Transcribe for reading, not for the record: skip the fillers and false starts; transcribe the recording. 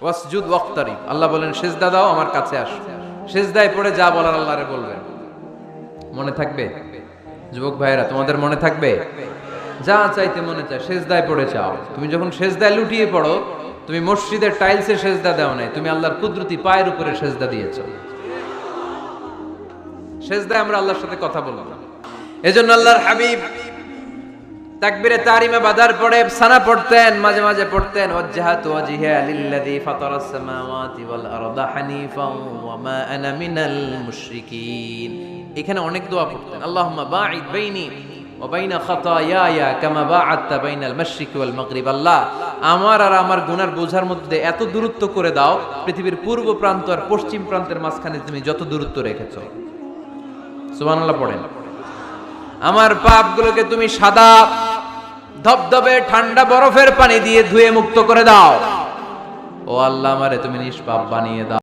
ওয়াসজুদ ওয়াক্তারিব, আল্লাহ বলেন সিজদা দাও, আমার কাছে আসো। সিজদায় পড়ে যা বলার আল্লাহরে বলবেন। মনে থাকবে যুবক ভাইয়েরা, তোমাদের মনে থাকবে? যা চাইতে মনে চায় সিজদায় পড়ে চাও। তুমি যখন সিজদায় লুটিয়ে পড়ো, তুমি মসজিদের টাইলসে সিজদা দাও নাই, তুমি আল্লাহর কুদরতি পায়ের উপরে সিজদা দিয়েছো। সিজদায় আমরা আল্লাহর সাথে কথা বললাম। এজন্য আল্লাহর হাবিব তাকবীরে তাহরিমে বাদার পড়ে সানা পড়তেন, মাঝে মাঝে পড়তেন ওয়াজহাতু ওয়াজহিয়া লিল্লাযী ফাতারাস সামাওয়াতি ওয়াল আরদা হানিফান ওয়া মা আনা মিনাল মুশরিকিন। এখানে অনেক দোয়া পড়তেন। আল্লাহুম্মা বাঈদ বাইনি ওয়া বাইনা খাতায়ায়া কামা বাআদতা বাইনাল মাশরিকি ওয়াল মাগরিব। আল্লাহ, আমার আর আমার গুনার বোঝার মধ্যে এত দূরত্ব করে দাও, পৃথিবীর পূর্ব প্রান্ত আর পশ্চিম প্রান্তের মাঝখানে তুমি যত দূরত্ব রেখেছো। সুবহানাল্লাহ পড়েন। আমার পাপগুলোকে তুমি সাদা ধবধবে ঠান্ডা বরফের পানি দিয়ে ধুয়ে মুক্ত করে দাও। ও আল্লাহ, আমারে তুমি নিষ্পাপ বানিয়ে দাও।